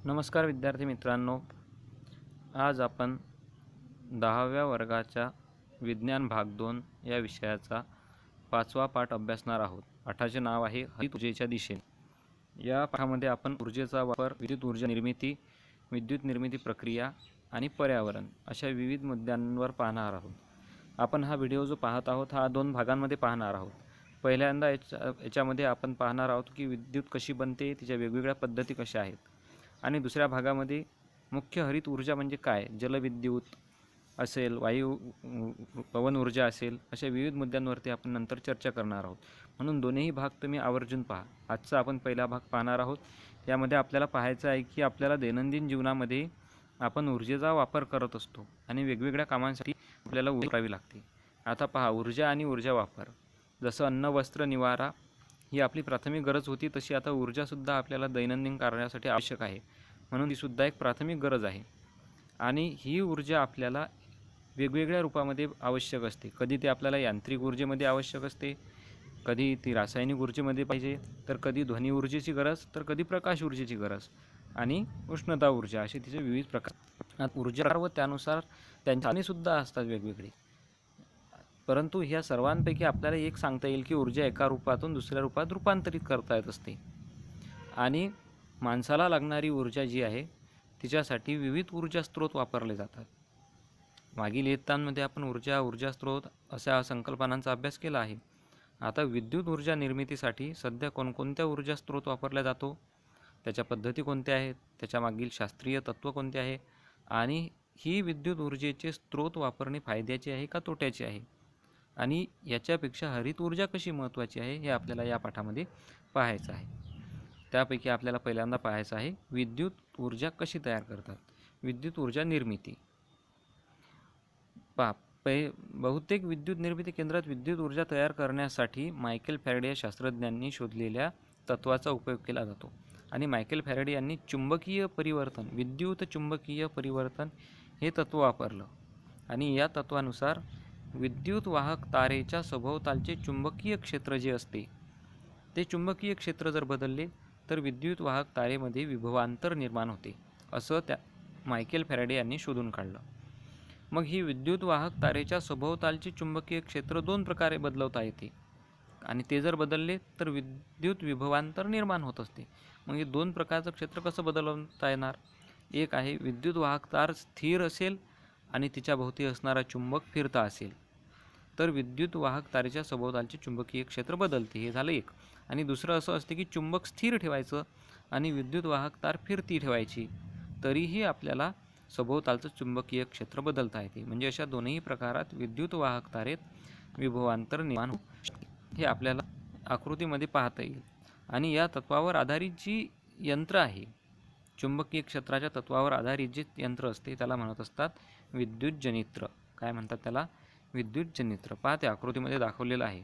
नमस्कार विद्यार्थी मित्रांनो, आज आपण 10व्या वर्गाच्या विज्ञान भाग 2 या विषयाचा 5वा पाठ अभ्यासणार आहोत. पाठाचे नाव आहे हरित ऊर्जेच्या दिशेने. या पाठामध्ये आपण ऊर्जेचा वापर, विद्युत ऊर्जा निर्मिती, विद्युत निर्मिती प्रक्रिया आणि पर्यावरण अशा विविध मुद्द्यांवर पाहणार आहोत. आपण हा व्हिडिओ जो पाहत आहोत हा 2 भागांमध्ये पाहणार आहोत. पहिल्यांदा याच्यामध्ये आपण पाहणार आहोत की विद्युत कशी बनते, तिच्या वेगवेगळ्या पद्धती कशा आहेत. आणि दुसऱ्या भागामध्ये मुख्य हरित ऊर्जा म्हणजे काय, जलविद्युत असेल, पवन ऊर्जा असेल, अशा विविध मुद्द्यांवरती आपण नंतर चर्चा करणार आहोत. म्हणून दोन्ही भाग तुम्ही आवर्जून पहा. आजचा आपण पहिला भाग पाहणार आहोत. यामध्ये आपल्याला पाहायचं आहे की आपल्याला दैनंदिन जीवनामध्ये आपण ऊर्जेचा वापर करत असतो आणि वेगवेगळ्या कामांसाठी आपल्याला ऊर्जा वापरावी लागते. आता पहा, ऊर्जा आणि ऊर्जा वापर. जसं अन्न, वस्त्र, निवारा ही आपली प्राथमिक गरज होती, तशी आता ऊर्जासुद्धा आपल्याला दैनंदिन कार्यासाठी आवश्यक आहे. म्हणून ही सुद्धा एक प्राथमिक गरज आहे. आणि ही ऊर्जा आपल्याला वेगवेगळ्या रूपामध्ये आवश्यक असते. कधी ते आपल्याला यांत्रिक ऊर्जेमध्ये आवश्यक असते, कधी ती रासायनिक ऊर्जेमध्ये पाहिजे, तर कधी ध्वनी ऊर्जेची गरज, तर कधी प्रकाश ऊर्जेची गरज आणि उष्णता ऊर्जा, असे तिचे विविध प्रकार ऊर्जा व त्यानुसार त्यांची सुद्धा असतात वेगवेगळे. परंतु ह्या सर्वांपैकी आपल्याला एक सांगता येईल की ऊर्जा एका रूपातून दुसऱ्या रूपात रूपांतरित करता येत असते. आणि माणसाला लागणारी ऊर्जा जी आहे तिच्यासाठी विविध ऊर्जा स्रोत वापरले जातात. मागील इयत्तांमध्ये आपण ऊर्जा स्रोत अशा संकल्पनांचा अभ्यास केला आहे. आता विद्युत ऊर्जा निर्मितीसाठी सध्या कोणकोणत्या ऊर्जा स्रोत वापरला जातो, त्याच्या पद्धती कोणत्या आहेत, त्याच्या मागील शास्त्रीय तत्त्व कोणते आहे, आणि ही विद्युत ऊर्जेचे स्रोत वापरणे फायद्याचे आहे का तोट्याचे आहे, आणि याच्यापेक्षा हरित ऊर्जा कशी महत्त्वाची आहे हे आपल्याला या पाठामध्ये पाहायचं आहे. त्यापैकी आपल्याला पहिल्यांदा पाहायचं आहे विद्युत ऊर्जा कशी तयार करतात. विद्युत ऊर्जा निर्मिती. बहुतेक विद्युत निर्मिती केंद्रात विद्युत ऊर्जा तयार करण्यासाठी मायकेल फॅरेडे या शास्त्रज्ञांनी शोधलेल्या तत्त्वाचा उपयोग केला जातो. आणि मायकेल फॅरेडे यांनी चुंबकीय परिवर्तन, विद्युत चुंबकीय परिवर्तन हे तत्त्व वापरलं. आणि या तत्त्वानुसार विद्युत वाहक तारेच्या सभोवतालचे चुंबकीय क्षेत्र जे असते, ते चुंबकीय क्षेत्र जर बदलले तर विद्युत वाहक तारेमध्ये विभवांतर निर्माण होते, असं त्या मायकेल फॅरेडे यांनी शोधून काढलं. मग ही विद्युत वाहक तारेच्या सभोवतालचे चुंबकीय क्षेत्र 2 प्रकारे बदलवता येते, आणि ते जर बदलले तर विद्युत विभवांतर निर्माण होत असते. मग हे 2 प्रकारचं क्षेत्र कसं बदलवता येणार? एक आहे विद्युत वाहक तार स्थिर असेल आणि तिच्या भोवती असणारा चुंबक फिरता असेल, तर विद्युत वाहक तारेच्या सभोवतालचे चुंबकीय क्षेत्र बदलते, हे झालं एक. आणि दुसरं असं असते की चुंबक स्थिर ठेवायचं आणि विद्युत वाहक तार फिरती ठेवायची, तरीही आपल्याला सभोवतालचं चुंबकीय क्षेत्र बदलता येते. म्हणजे अशा दोन्ही प्रकारात विद्युत वाहक तारेत विभवांतर निर्माण होते, हे आपल्याला आकृतीमध्ये पाहता येईल. आणि या तत्वावर आधारित जी यंत्र आहे, चुंबकीय क्षेत्राच्या तत्वावर आधारित जे यंत्र असते त्याला म्हणत असतात विद्युत जनित्र. काय म्हणतात त्याला? विद्युत जनित्र. पहा, त्या आकृतीमध्ये दाखवलेलं आहे.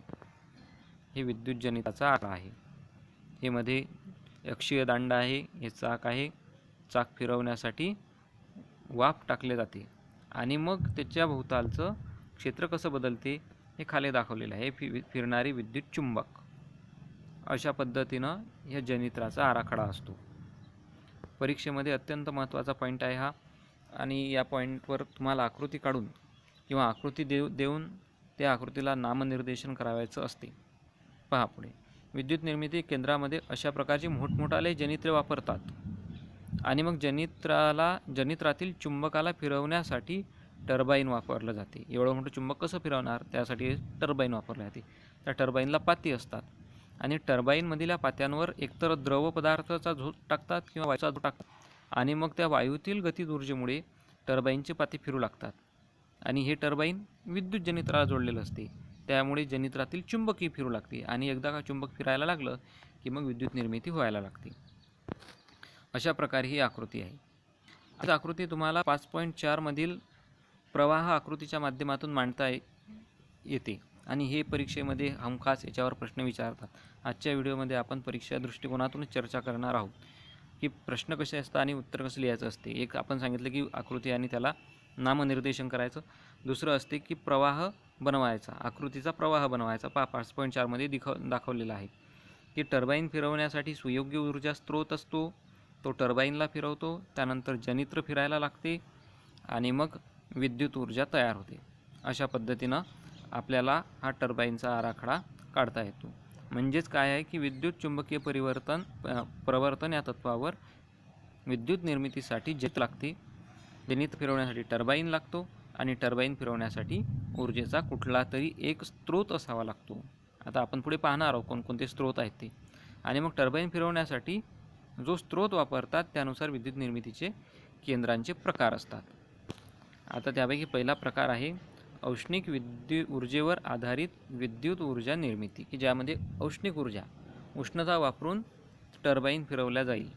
हे विद्युत जनित्राचा आकार आहे. हे मध्ये अक्षीय दांडा आहे, हे चाक आहे. चाक फिरवण्यासाठी वाफ टाकले जाते आणि मग त्याच्या भोवतालचं क्षेत्र कसं बदलते हे खाली दाखवलेलं आहे. फिरणारी विद्युत चुंबक. अशा पद्धतीनं या जनित्राचा आराखडा असतो. परीक्षेमध्ये अत्यंत महत्त्वाचा पॉईंट आहे हा, आणि या पॉईंटवर तुम्हाला आकृती काढून किंवा आकृती देऊन त्या आकृतीला नामनिर्देशन करावायचं असते. पहा पुढे, विद्युत निर्मिती केंद्रामध्ये अशा प्रकारची मोठमोठाले जनित्रे वापरतात. आणि मग जनित्रातील चुंबकाला फिरवण्यासाठी टर्बाईन वापरलं जाते. एवढं मोठं चुंबक कसं फिरवणार, त्यासाठी टर्बाईन वापरले जाते. त्या टर्बाईनला पाती असतात, आणि टर्बाईनमधील या पात्यांवर एकतर द्रव पदार्थाचा झोत टाकतात किंवा वायूचा झोत टाकतात, आणि मग त्या वायूतील गतिज ऊर्जेमुळे टर्बाईनचे पाती फिरू लागतात. आणि हे टर्बाईन विद्युत जनित्राला जोडलेलं असते, त्यामुळे जनित्रातील चुंबकही फिरू लागते, आणि एकदा का चुंबक फिरायला लागलं की मग विद्युत निर्मिती व्हायला लागते. अशा प्रकारे ही आकृती आहे. आता आकृती तुम्हाला 5.4 मधील प्रवाह आकृतीच्या माध्यमातून मांडता येते, आणि हे परीक्षेमध्ये हमखास याच्यावर प्रश्न विचारतात. आजच्या व्हिडिओमध्ये आपण परीक्षा दृष्टिकोनातूनच चर्चा करणार आहोत की प्रश्न कसे असतात आणि उत्तर कसं लिहायचं असते. एक आपण सांगितलं की आकृती आणि त्याला नामनिर्देशन करायचं. दुसरं असते की प्रवाह बनवायचा, आकृतीचा प्रवाह बनवायचा. 5.4 मध्ये दाखवलेला आहे की टर्बाईन फिरवण्यासाठी सुयोग्य ऊर्जा स्रोत असतो, तो टर्बाईनला फिरवतो, त्यानंतर जनित्र फिरायला लागते आणि मग विद्युत ऊर्जा तयार होते. अशा पद्धतीनं आपल्याला हा टर्बाईनचा आराखडा काढता येतो. म्हणजेच काय आहे की विद्युत चुंबकीय प्रवर्तन या तत्वावर विद्युत निर्मितीसाठी जनित्र लागते, जनित्र फिरवण्यासाठी टर्बाईन लागतो आणि टर्बाईन फिरवण्यासाठी ऊर्जेचा कुठला तरी एक स्रोत असावा लागतो. आता आपण पुढे पाहणार आहोत कोणकोणते स्रोत आहेत ते. आणि मग टर्बाईन फिरवण्यासाठी जो स्रोत वापरतात त्यानुसार विद्युत निर्मितीचे केंद्रांचे प्रकार असतात. आता त्यापैकी पहिला प्रकार आहे औष्णिक ऊर्जेवर आधारित विद्युत ऊर्जा निर्मिती, की ज्यामध्ये औष्णिक ऊर्जा, उष्णता वापरून टर्बाईन फिरवल्या जाईल.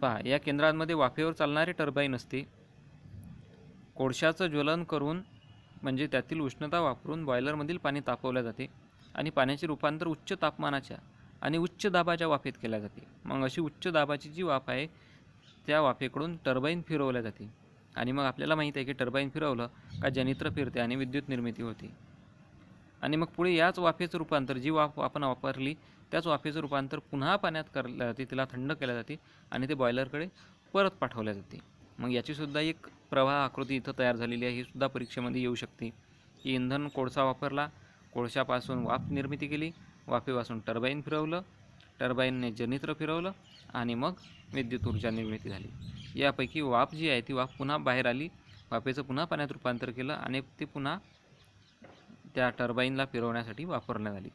पहा, या केंद्रांमध्ये वाफेवर चालणारे टर्बाईन असते. कोळशाचं ज्वलन करून म्हणजे त्यातील उष्णता वापरून बॉयलरमधील पाणी तापवले जाते आणि पाण्याचे रूपांतर उच्च तापमानाच्या आणि उच्च दाबाच्या वाफेत केल्या जाते. मग अशी उच्च दाबाची जी वाफ आहे त्या वाफेकडून टर्बाईन फिरवल्या जाते आणि मग आपल्याला माहीत आहे की टर्बाईन फिरवलं का जनित्र फिरते आणि विद्युत निर्मिती होते. आणि मग पुढे याच वाफेचं रूपांतर, जी वाफ आपण वापरली त्याच वाफेचं रूपांतर पुन्हा पाण्यात केले जाते, तिला थंड केले जाते आणि ते बॉयलरकडे परत पाठवले जाते. मग याचीसुद्धा एक प्रवाह आकृती इथं तयार झालेली आहे. ही सुद्धा परीक्षेमध्ये येऊ शकते की इंधन कोळसा वापरला, कोळशापासून वाफ निर्मिती केली, वाफेपासून टर्बाईन फिरवलं, टर्बाईनने जनित्र फिरवलं आणि मग विद्युत ऊर्जा निर्मिती झाली. यापैकी वाफ जी आहे ती वाफ पुन्हा बाहेर आली, वाफेचं पुन्हा पाण्यात रूपांतर केलं आणि ते पुन्हा त्या टर्बाईनला फिरवण्यासाठी वापरण्यात आली.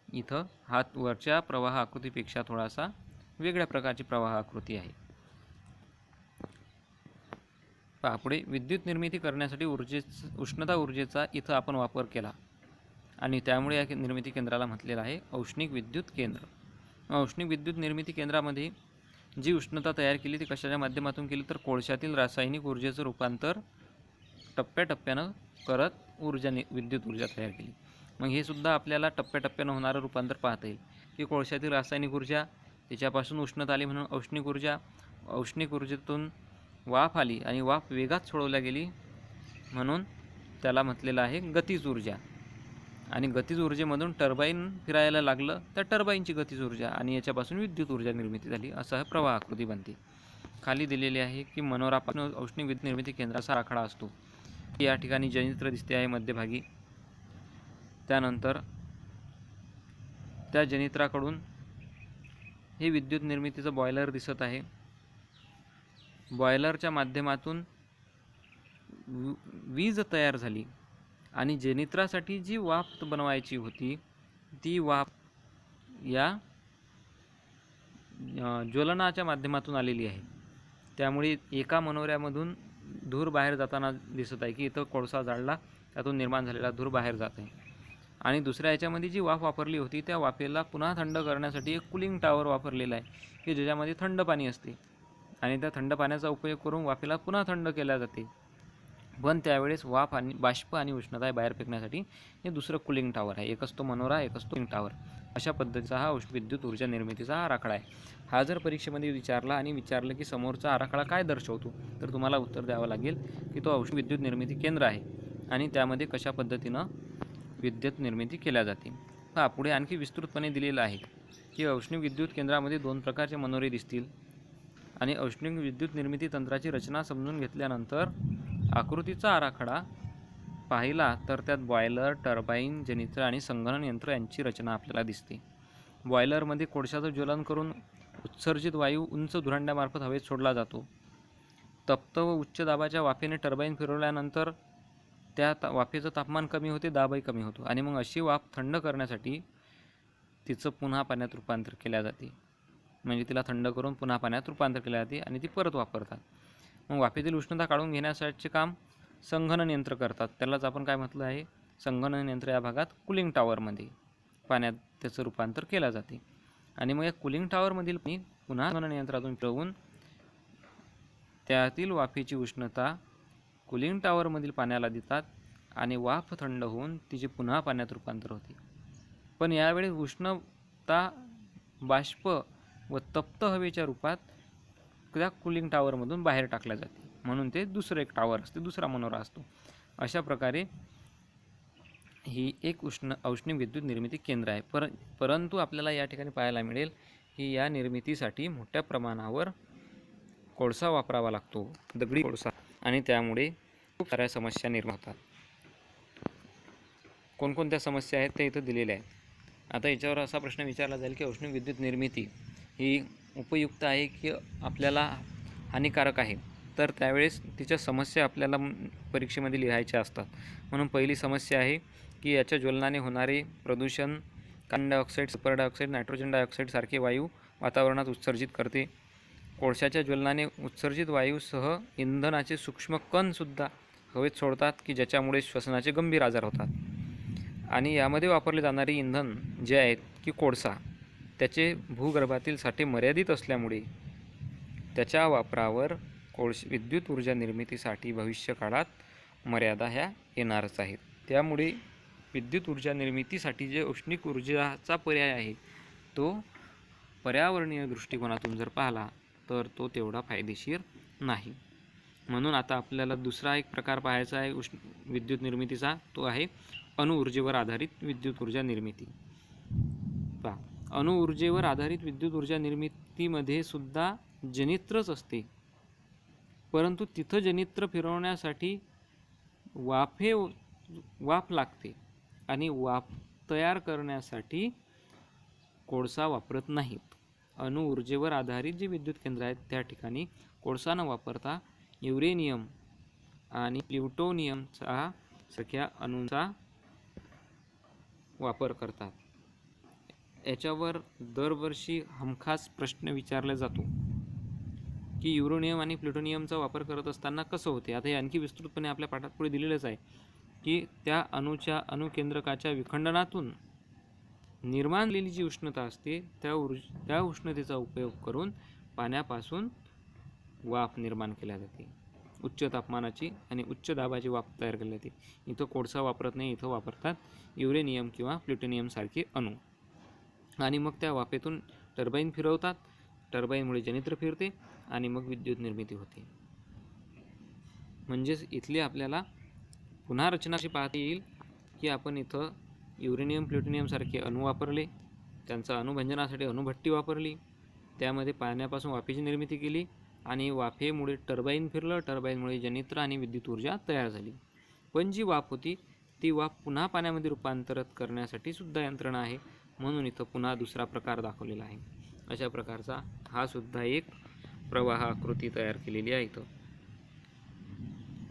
इथं हा वरच्या प्रवाह आकृतीपेक्षा थोडासा वेगळ्या प्रकारची प्रवाह आकृती आहे. पहा, पुढे विद्युत निर्मिती करण्यासाठी उष्णता ऊर्जेचा इथं आपण वापर केला आणि त्यामुळे या निर्मिती केंद्राला म्हटलेलं आहे औष्णिक विद्युत केंद्र. औष्णिक विद्युत निर्मिती केंद्रामध्ये जी उष्णता तयार केली ती कशाच्या माध्यमातून केली तर कोळशातील रासायनिक ऊर्जेचं रूपांतर टप्प्याटप्प्यानं करत विद्युत ऊर्जा तयार केली. मग हे सुद्धा आपल्याला टप्प्याटप्प्यानं होणारं रूपांतर पाहता येईल की कोळशातील रासायनिक ऊर्जा, त्याच्यापासून उष्णता आली म्हणून औष्णिक ऊर्जा, औष्णिक ऊर्जेतून वाफ आली आणि वाफ वेगात सोडवल्या गेली म्हणून त्याला म्हटलेलं आहे गतिज ऊर्जा. आणि गतिज ऊर्जेमधून टर्बाईन फिरायला लागलं तर टर्बाईनची गतिज ऊर्जा आणि याच्यापासून विद्युत ऊर्जा निर्मिती झाली. असा हा प्रवाह आकृती बनते. खाली दिलेली आहे की मनोरापासून औष्णिक विद्युत निर्मिती केंद्राचा आराखडा असतो. या ठिकाणी जनित्र दिसते आहे मध्यभागी. त्यानंतर त्या जनित्राकडून हे विद्युत निर्मितीचं बॉयलर दिसत आहे. बॉयलरच्या माध्यमातून वीज तयार झाली आणि जनित्रासाठी जी वाफ बनवायची होती ती वाफ या ज्वलनाच्या माध्यमातून आलेली आहे. त्यामुळे एका मनोऱ्यामधून धूर बाहेर जाताना दिसत आहे की इथं कोळसा जाळला, त्यातून निर्माण झालेला धूर बाहेर जात आहे. आणि दुसऱ्या याच्यामध्ये जी वाफ वापरली होती त्या वाफेला पुन्हा थंड करण्यासाठी एक कूलिंग टॉवर वापरलेला आहे की ज्याच्यामध्ये थंड पाणी असते आणि त्या थंड पाण्याचा उपयोग करून वाफेला पुन्हा थंड केल्या जाते. पण त्यावेळेस वाफ आणि बाष्प आणि उष्णता बाहेर फेकण्यासाठी हे दुसरं कूलिंग टॉवर आहे. एक असतो मनोरा, एक असतो कूलिंग टॉवर. अशा पद्धतीचा हा विद्युत ऊर्जा निर्मितीचा आराखडा आहे. हा जर परीक्षेमध्ये विचारलं की समोरचा आराखडा काय दर्शवतो तर तुम्हाला उत्तर द्यावं लागेल की तो औष्णिक विद्युत निर्मिती केंद्र आहे आणि त्यामध्ये कशा पद्धतीनं विद्युत निर्मिती केल्या जाते. हा पुढे आणखी विस्तृतपणे दिलेला आहे की औष्णिक विद्युत केंद्रामध्ये 2 प्रकारचे मनोरे दिसतील आणि औष्णिक विद्युत निर्मिती तंत्राची रचना समजून घेतल्यानंतर आकृतीचा आराखडा पाहिला तर त्यात बॉयलर, टर्बाईन, जनित्र आणि संगणन यंत्र यांची रचना आपल्याला दिसते. बॉयलरमध्ये कोळशाचं ज्वलन करून उत्सर्जित वायू उंच धुरांड्यामार्फत हवेत सोडला जातो. तप्त व उच्च दाबाच्या वाफेने टर्बाईन फिरवल्यानंतर त्या वाफेचं तापमान कमी होते, दाबही कमी होतो आणि मग अशी वाफ थंड करण्यासाठी तिचं पुन्हा पाण्यात रूपांतर केल्या जाते. म्हणजे तिला थंड करून पुन्हा पाण्यात रूपांतर केले जाते आणि ती परत वापरतात. मग वाफेतील उष्णता काढून घेण्यासाठीचे काम संगणन यंत्र करतात. त्यालाच आपण काय म्हटलं आहे, संगणन यंत्र या भागात कूलिंग टॉवरमध्ये पाण्यात त्याचं रूपांतर केलं जाते. आणि मग या कूलिंग टॉवरमधील पाणी पुन्हा संगणन यंत्रातून फिरवून त्यातील वाफेची उष्णता कूलिंग टॉवरमधील पाण्याला देतात आणि वाफ थंड होऊन तिचे पुन्हा पाण्यात रूपांतर होते. पण यावेळी उष्णता बाष्प व तप्त हवेच्या रूपात त्या कूलिंग टॉवरमधून बाहेर टाकल्या जाते म्हणून ते दुसरं एक टॉवर असते, दुसरा मनोरा असतो. अशा प्रकारे ही एक औष्णिक विद्युत निर्मिती केंद्र आहे. परंतु आपल्याला या ठिकाणी पाहायला मिळेल की या निर्मितीसाठी मोठ्या प्रमाणावर कोळसा वापरावा लागतो, दगडी कोळसा, आणि त्यामुळे खूप साऱ्या समस्या निर्माण होतात. कोणकोणत्या समस्या आहेत ते इथं दिलेल्या आहेत. आता याच्यावर असा प्रश्न विचारला जाईल की औष्णिक विद्युत निर्मिती ही उपयुक्त आहे की आपल्याला हानिकारक आहे. तर त्यावेळेस तिच्या समस्या आपल्याला परीक्षेमध्ये लिहायच्या असतात. म्हणून पहिली समस्या आहे की याच्या ज्वलनाने होणारे प्रदूषण carbon dioxide, sulphur dioxide, nitrogen dioxide सारखे वायू वातावरणात उत्सर्जित करते. कोळशाच्या ज्वलनाने उत्सर्जित वायूसह इंधनाचे सूक्ष्म कणसुद्धा हवेत सोडतात की ज्याच्यामुळे श्वसनाचे गंभीर आजार होतात. आणि यामध्ये वापरले जाणारे इंधन जे आहेत की कोळसा, त्याचे भूगर्भातील साठे मर्यादित असल्यामुळे त्याच्या वापरावर विद्युत ऊर्जा निर्मितीसाठी भविष्यकाळात मर्यादा ह्या येणारच आहेत. त्यामुळे विद्युत ऊर्जा निर्मितीसाठी जे औष्णिक ऊर्जाचा पर्याय आहे तो पर्यावरणीय दृष्टिकोनातून जर पाहिला तर तो तेवढा फायदेशीर नाही. म्हणून आता आपल्याला दुसरा एक प्रकार पाहायचा आहे विद्युत निर्मितीचा, तो आहे अणुऊर्जेवर आधारित विद्युत ऊर्जा निर्मिती. पहा, अणुऊर्जेवर आधारित विद्युत ऊर्जा निर्मितीमध्ये सुद्धा जनित्रच असते, परंतु तिथं जनित्र फिरवण्यासाठी वाफ लागते आणि वाफ तयार करण्यासाठी कोळसा वापरत नाहीत. अणुऊर्जेवर आधारित जे विद्युत केंद्र आहेत त्या ठिकाणी कोळसा न वापरता युरेनियम आणि प्लुटोनियमचा सारख्या अणूंचा वापर करतात. याच्यावर दरवर्षी हमखास प्रश्न विचारला जातो की युरेनियम आणि प्लुटोनियमचा वापर करत असताना कसं होते. आता हे आणखी विस्तृतपणे आपल्या पाठात पुढे दिलेलंच आहे की त्या अणुकेंद्रकाच्या विखंडनातून निर्माण झालेली जी उष्णता असते त्या उष्णतेचा उपयोग करून पाण्यापासून वाफ निर्माण केली जाते. उच्च तापमानाची आणि उच्च दाबाची वाफ तयार केली जाते. इथं कोळसा वापरत नाही, इथं वापरतात युरेनियम किंवा प्लुटोनियम सारखे अणू. आणि मग त्या वाफेतून टर्बाईन फिरवतात. टर्बाईनमुळे जनित्र फिरते आणि मग विद्युत निर्मिती होते. म्हणजेच इथली आपल्याला पुन्हा रचना अशी पाहता येईल की आपण इथं युरेनियम प्लुटोनियम सारखे अणू वापरले, त्यांचा अणुभंजनासाठी अणुभट्टी वापरली, त्यामध्ये पाण्यापासून वाफेची निर्मिती केली आणि वाफेमुळे टर्बाईन फिरलं, टर्बाईनमुळे जनित्र आणि विद्युत ऊर्जा तयार झाली. पण जी वाफ होती ती वाफ पुन्हा पाण्यामध्ये रूपांतरित करण्यासाठी सुद्धा यंत्रणा आहे. म्हणून इथं पुन्हा दुसरा प्रकार दाखवलेला आहे. अशा प्रकारचा हा सुद्धा एक प्रवाह आकृती तयार केलेली आहे. इथं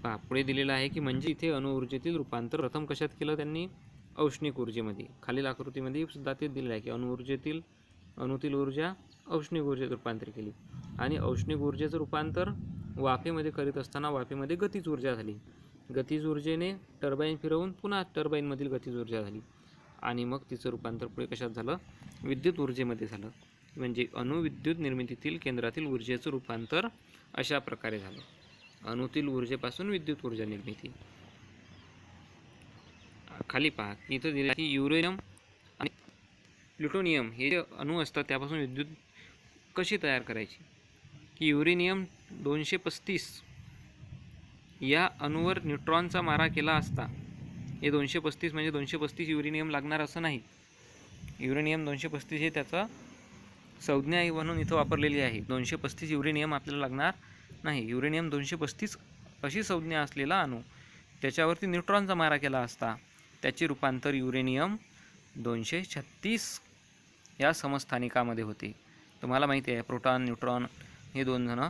पहा, पुढे दिलेला आहे की म्हणजे इथे अणुऊर्जेतील रूपांतर प्रथम कशात केलं त्यांनी, औष्णिक ऊर्जेमध्ये. खालील आकृतीमध्ये सुद्धा ते दिलेलं आहे की अणुतील ऊर्जा औष्णिक ऊर्जेत रूपांतर केली आणि औष्णिक ऊर्जेचं रूपांतर वाफेमध्ये करीत असताना वाफेमध्ये गतीज ऊर्जा झाली. गतीज ऊर्जेने टर्बाईन फिरवून पुन्हा टर्बाईनमधील गतीज ऊर्जा झाली आणि मग तिचं रूपांतर पुढे कशात झालं, विद्युत ऊर्जेमध्ये झालं. म्हणजे अणुविद्युत निर्मितीतील केंद्रातील ऊर्जेचं रूपांतर अशा प्रकारे झालं. अणुतील ऊर्जेपासून विद्युत ऊर्जा निर्मिती. खाली पहा की इथं दिलं की युरेनियम आणि प्लुटोनियम हे जे अणू असतात त्यापासून विद्युत कशी तयार करायची. की युरेनियम 235 या अणूवर न्यूट्रॉनचा मारा केला असता, हे 235 म्हणजे 235 युरेनियम लागणार असं नाही. युरेनियम 235 हे त्याचा संज्ञा म्हणून इथं वापरलेली आहे. 235 युरेनियम आपल्याला लागणार नाही. युरेनियम 235 अशी संज्ञा असलेला अणू, त्याच्यावरती न्यूट्रॉनचा मारा केला असता त्याचे रूपांतर युरेनियम 236 या समस्थानिकामध्ये होते. तुम्हाला माहिती आहे प्रोटॉन न्यूट्रॉन हे दोन जण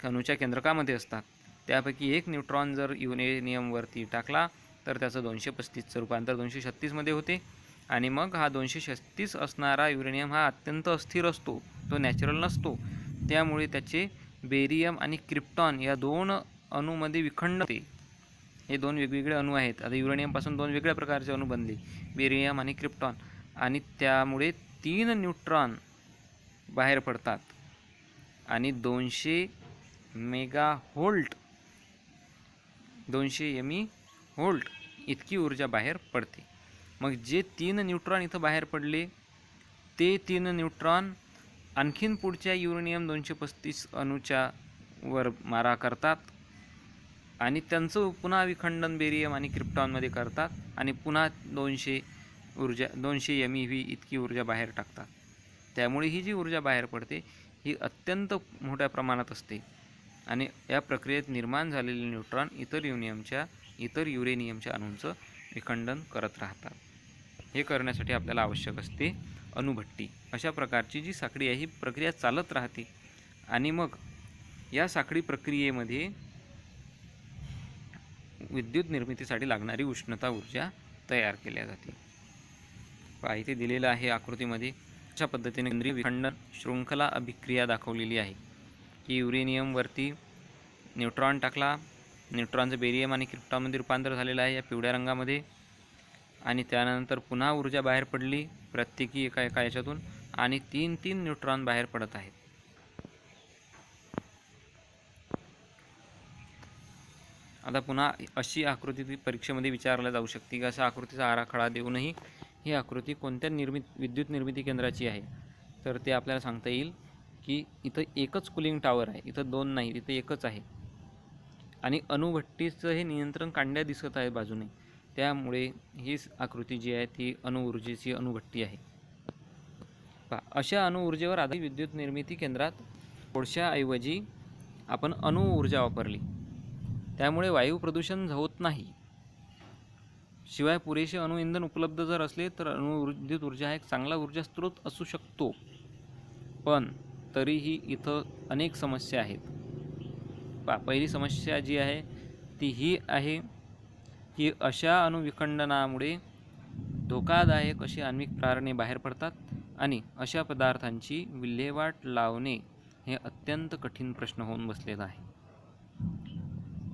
अणूच्या केंद्रकामध्ये असतात. त्यापैकी एक न्यूट्रॉन जर युरेनियमवरती टाकला तर त्याचं 235चं रूपांतर 236मध्ये होते आणि मग हा 236 असणारा युरेनियम हा अत्यंत अस्थिर असतो, तो नॅचरल नसतो. त्यामुळे त्याचे बेरियम आणि क्रिप्टॉन या दोन अणूमध्ये विखंडते. हे दोन वेगवेगळे अणू आहेत. आता युरेनियमपासून दोन वेगळ्या प्रकारचे अणू बनले, बेरियम आणि क्रिप्टॉन, आणि त्यामुळे 3 न्यूट्रॉन बाहेर पडतात आणि 200 मेगाव्होल्ट 200 MeV इतकी ऊर्जा बाहेर पडते. मग जे 3 न्यूट्रॉन इथं बाहेर पडले ते 3 न्यूट्रॉन आणखीन पुढच्या युरेनियम 235 अणूच्या वर मारा करतात आणि त्यांचं पुन्हा विखंडन बेरियम आणि क्रिप्टॉनमध्ये करतात आणि पुन्हा 200 MeV इतकी ऊर्जा बाहेर टाकतात. त्यामुळे ही जी ऊर्जा बाहेर पडते ही अत्यंत मोठ्या प्रमाणात असते. आणि या प्रक्रियेत निर्माण झालेले न्यूट्रॉन इतर युरेनियमच्या अणूंचं विखंडन करत राहतात. हे करण्यासाठी आपल्याला आवश्यक असते अणुभट्टी. अशा प्रकारची जी साखळी आहे ही प्रक्रिया चालत राहते आणि मग या साखळी प्रक्रियेमध्ये विद्युत निर्मितीसाठी लागणारी उष्णता ऊर्जा तयार केल्या जाते. पहा इथे दिलेलं आहे आकृतीमध्ये. अशा पद्धतीने केंद्रीय विखंडन शृंखला अभिक्रिया दाखवलेली आहे की युरेनियमवरती न्यूट्रॉन टाकला, न्यूट्रॉनचं बेरियम आणि क्रिप्टॉनमध्ये रूपांतर झालेलं आहे या पिवळ्या रंगामध्ये, आणि त्यानंतर पुन्हा ऊर्जा बाहेर पडली प्रत्येकी एका याच्यातून, आणि 3 न्यूट्रॉन बाहेर पडत आहेत. आता पुन्हा अशी आकृती परीक्षेमध्ये विचारल्या जाऊ शकते की अशा आकृतीचा आराखडा देऊनही ही आकृती कोणत्या विद्युत निर्मिती केंद्राची आहे, तर ते आपल्याला सांगता येईल की इथं एकच कूलिंग टॉवर आहे, इथं 2 नाही, इथं एकच आहे, आणि अणुभट्टीचं हे नियंत्रण कांड्या दिसत आहे बाजूने, त्यामुळे ही आकृती जी आहे ती अणुऊर्जेची अणुभट्टी आहे. अशा अणुऊर्जेवर आधारित विद्युत निर्मिती केंद्रात कोळशाऐवजी आपण अणुऊर्जा वापरली, त्यामुळे वायू प्रदूषण होत नाही. शिवाय पुरेसे अणुइंधन उपलब्ध जर असले तर अणुविद्युत ऊर्जा हा एक चांगला ऊर्जा स्रोत असू शकतो. पण तरीही इथं अनेक समस्या आहेत. पहिली समस्या जी आहे ती ही आहे की अशा अणुविखंडनामुळे धोकादायक अशी आण्विक प्रारणे बाहेर पडतात आणि अशा पदार्थांची विल्हेवाट लावणे हे अत्यंत कठीण प्रश्न होऊन बसलेला आहे.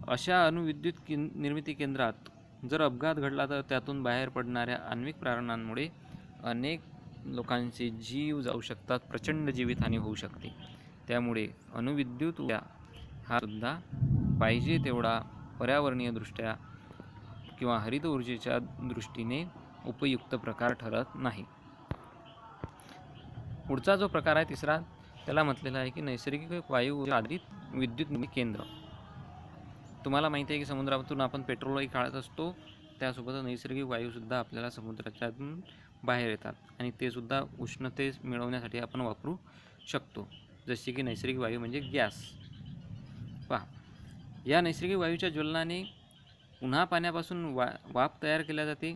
अशा अणुविद्युत निर्मिती केंद्रात जर अपघात घडला तर त्यातून बाहेर पडणाऱ्या आण्विक प्रारणांमुळे अनेक लोकांचे जीव जाऊ शकतात, प्रचंड जीवितहानी होऊ शकते. त्यामुळे अणुविद्युत ऊर्जा हा सुद्धा पाहिजे तेवढा पर्यावरणीय दृष्ट्या किंवा हरित ऊर्जेच्या दृष्टीने उपयुक्त प्रकार ठरत नाही. पुढचा जो प्रकार आहे तिसरा, त्याला म्हटलेला आहे की नैसर्गिक वायू आधारित विद्युत निर्मिती केंद्र. तुम्हाला माहिती आहे की समुद्रातून आपण पेट्रोलही काढत असतो, त्यासोबत नैसर्गिक वायूसुद्धा आपल्याला समुद्राच्यातून बाहेर येतात आणि ते सुद्धा उष्णते मिळवण्यासाठी आपण वापरू शकतो, जसे की नैसर्गिक वायू म्हणजे गॅस. पहा, या नैसर्गिक वायूच्या ज्वलनाने पुन्हा पाण्यापासून वाफ तयार केल्या जाते.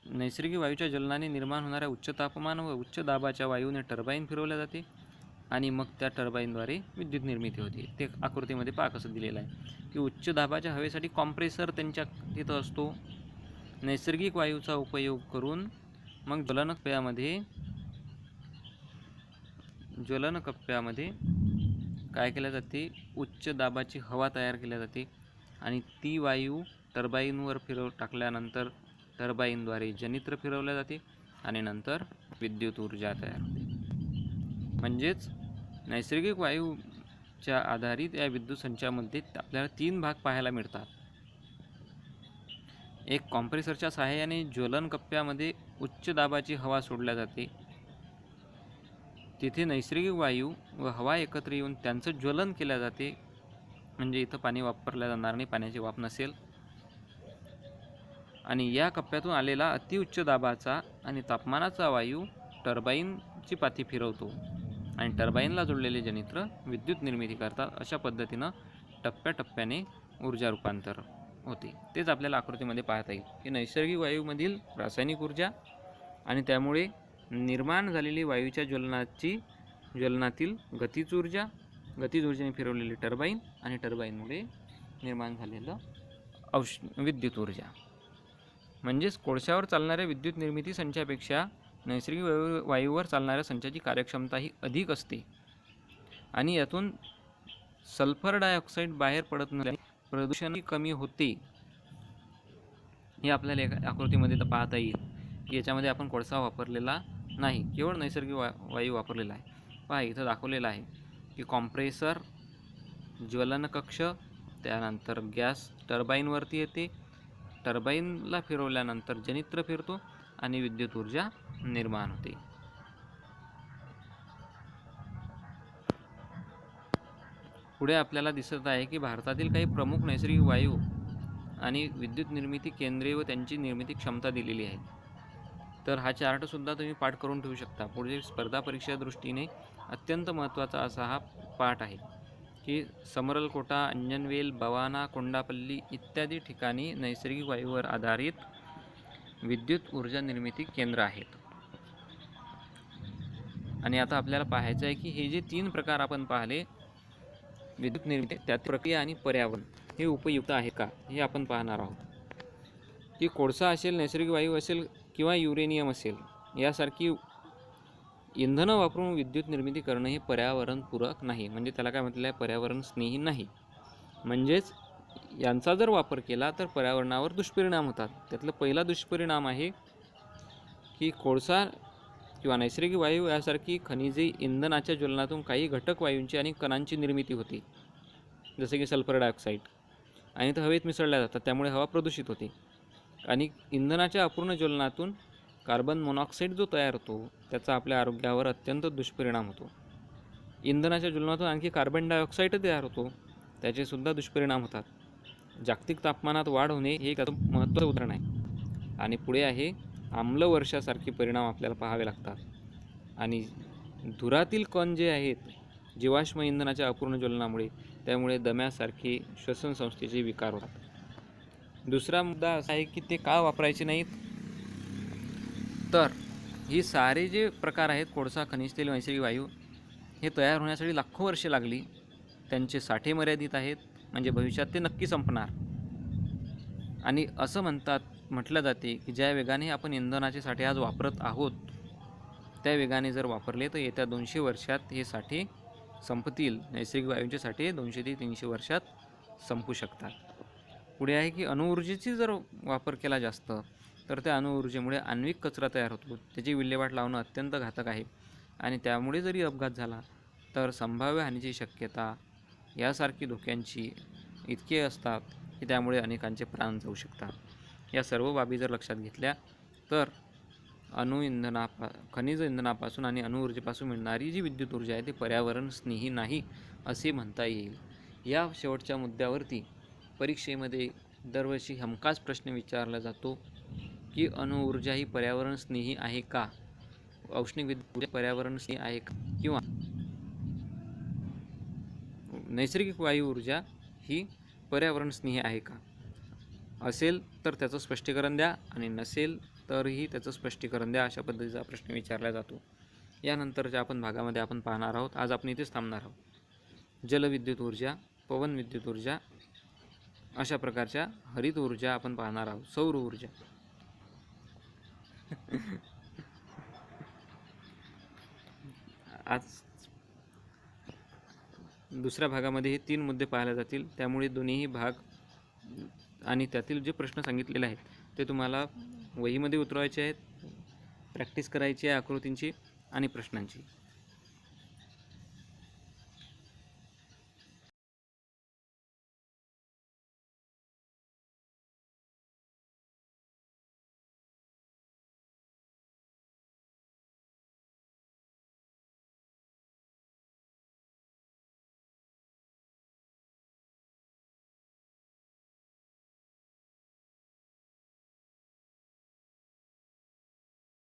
नैसर्गिक वायूच्या ज्वलनाने निर्माण होणाऱ्या उच्च तापमान व उच्च दाबाच्या वायूने टर्बाईन फिरवल्या जाते आणि मग त्या टर्बाईनद्वारे विद्युत निर्मिती होते. ते आकृतीमध्ये पहा कसं दिलेलं आहे की उच्च दाबाच्या हवेसाठी कॉम्प्रेसर त्यांच्या तिथं असतो. नैसर्गिक वायूचा उपयोग करून मग ज्वलनकप्प्यामध्ये काय केल्या जाते, उच्च दाबाची हवा तयार केल्या जाते आणि ती वायू टर्बाईनवर टाकल्यानंतर टर्बाईनद्वारे जनित्र फिरवल्या जाते आणि नंतर विद्युत ऊर्जा तयार होते. म्हणजेच नैसर्गिक वायूच्या आधारित या विद्युत संचामध्ये आपल्याला 3 भाग पाहायला मिळतात. एक, कॉम्प्रेसरच्या सहाय्याने ज्वलन कप्प्यामध्ये उच्च दाबाची हवा सोडल्या जाते. तिथे नैसर्गिक वायू व हवा एकत्र येऊन त्यांचं ज्वलन केल्या जाते, म्हणजे इथं पाणी वापरल्या जाणार नाही, पाण्याची वाफ नसेल. आणि या कप्प्यातून आलेला अतिउच्च दाबाचा आणि तापमानाचा वायू टर्बाईनची पाती फिरवतो आणि टर्बाईनला जोडलेले जनित्र विद्युत निर्मिती करतात. अशा पद्धतीनं टप्प्याटप्प्याने ऊर्जा रूपांतर होते. तेच आपल्याला आकृतीमध्ये पाहता येईल की नैसर्गिक वायूमधील रासायनिक ऊर्जा आणि त्यामुळे निर्माण झालेली वायूच्या ज्वलनातील गतिज ऊर्जेने फिरवलेली टर्बाईन आणि टर्बाईनमुळे निर्माण झालेलं विद्युत ऊर्जा. म्हणजेच कोळशावर चालणाऱ्या विद्युत निर्मिती संचापेक्षा नैसर्गिक वायूवर चालणाऱ्या संचाची कार्यक्षमता ही अधिक असते आणि यातून सल्फर डायऑक्साईड बाहेर पडत नसल्याने प्रदूषणही कमी होते. हे आपल्याला एका आकृतीमध्ये तर पाहता येईल की याच्यामध्ये आपण कोळसा वापरलेला नाही, केवळ नैसर्गिक वायू वापरलेला आहे. पहा इथं दाखवलेलं आहे की कॉम्प्रेसर, ज्वलनकक्ष, त्यानंतर गॅस टर्बाईनवरती येते, टर्बाईनला फिरवल्यानंतर जनित्र फिरतो आणि विद्युत ऊर्जा निर्माण होते. पुढे आपल्याला दिसत आहे की भारतातील काही प्रमुख नैसर्गिक वायू आणि विद्युत निर्मिती केंद्रे व त्यांची निर्मिती क्षमता दिलेली आहे. तर हा चार्टसुद्धा तुम्ही पाठ करून ठेवू शकता. पुढे स्पर्धा परीक्षा दृष्टीने अत्यंत महत्त्वाचा असा हा पाठ आहे की समरलकोटा, अंजनवेल, बवाना, कोंडापल्ली इत्यादी ठिकाणी नैसर्गिक वायूवर आधारित विद्युत ऊर्जा निर्मिती केंद्र आहेत. आणि आता आपल्याला पाहायचं आहे की हे जे 3 प्रकार आपण पाहिले विद्युत निर्मिती, त्यात प्रक्रिया आणि पर्यावरण हे उपयुक्त आहे का हे आपण पाहणार आहोत. की कोळसा असेल, नैसर्गिक वायू असेल किंवा युरेनियम असेल, यासारखी इंधनं वापरून विद्युत निर्मिती करणं हे पर्यावरणपूरक नाही. म्हणजे त्याला काय म्हटलं आहे, पर्यावरण स्नेही नाही. म्हणजेच यांचा जर वापर केला तर पर्यावरणावर दुष्परिणाम होतात. त्यातला पहिला दुष्परिणाम आहे की कोळसा किंवा नैसर्गिक वायू यासारखी खनिजे इंधनाच्या ज्वलनातून काही घटक वायूंची आणि कणांची निर्मिती होते, जसे की सल्फर डायऑक्साईड, आणि ते हवेत मिसळल्या जातात. त्यामुळे हवा प्रदूषित होते. आणि इंधनाच्या अपूर्ण ज्वलनातून कार्बन मोनॉक्साईड जो तयार होतो त्याचा आपल्या आरोग्यावर अत्यंत दुष्परिणाम होतो. इंधनाच्या ज्वलनातून आणखी कार्बन डायऑक्साईड तयार होतो, त्याचेसुद्धा दुष्परिणाम होतात. जागतिक तापमानात वाढ होणे हे एक महत्त्वाचं उदाहरण आहे. आणि पुढे आहे आम्लवर्षासारखे परिणाम आपल्याला पाहावे लागतात. आणि धुरातील कण जे आहेत जीवाश्म इंधनाच्या अपूर्ण ज्वलनामुळे, त्यामुळे दम्यासारखे श्वसन संस्थेचे विकार होतात. दुसरा मुद्दा असा आहे की ते का वापरायचे नाहीत. तर ही सारे जे प्रकार आहेत, कोळसा, खनिज तेल, नैसर्गिक वायू, हे तयार होण्यासाठी लाखो वर्षे लागली. त्यांचे साठे मर्यादित आहेत, म्हणजे भविष्यात ते नक्की संपणार. आणि असं म्हटलं जाते की ज्या वेगाने आपण इंधनाचे साठे आज वापरत आहोत त्या वेगाने जर वापरले तर येत्या 200 वर्षात हे साठे संपतील. नैसर्गिक वायूंचे साठे 200 ते 300 वर्षात संपू शकतात. पुढे आहे की अणुऊर्जेची जर वापर केला जास्त तर त्या अणुऊर्जेमुळे आण्विक कचरा तयार होतो. त्याची विल्हेवाट लावणं अत्यंत घातक आहे. आणि त्यामुळे जरी अपघात झाला तर संभाव्य हानीची शक्यता यासारखी धोक्यांची इतके असतात की त्यामुळे अनेकांचे प्राण जाऊ शकतात. या सर्व बाबी जर लक्षात घेतल्या तर खनिज इंधनापासून आणि अणुऊर्जेपासून मिळणारी जी विद्युत ऊर्जा आहे ती पर्यावरण स्नेही नाही असे म्हणता येईल. या शेवटच्या मुद्द्यावरती परीक्षेमध्ये दरवर्षी हमखास प्रश्न विचारला जातो की अणुऊर्जा ही पर्यावरण स्नेही आहे का, औष्णिक विद्युत ऊर्जा पर्यावरण स्नेही आहे का, किंवा नैसर्गिक वायू ऊर्जा ही पर्यावरण स्नेही आहे का. असेल तर त्याचं स्पष्टीकरण द्या आणि नसेल तरीही त्याचं स्पष्टीकरण द्या, अशा पद्धतीचा प्रश्न विचारला जातो. यानंतरच्या भागामध्ये आपण पाहणार आहोत. आज आपण इथेच थांबणार आहोत. जलविद्युत ऊर्जा, पवन विद्युत ऊर्जा, अशा प्रकारच्या हरित ऊर्जा आपण पाहणार आहोत. सौर ऊर्जा. आज दुसऱ्या भागामध्ये हे 3 मुद्दे पाहायला जातील. त्यामुळे दोन्हीही भाग आणि त्यातील जे प्रश्न सांगितलेले आहेत ते तुम्हाला वहीमध्ये उतरवायचे आहेत, प्रॅक्टिस करायची आहे आकृतींची आणि प्रश्नांची.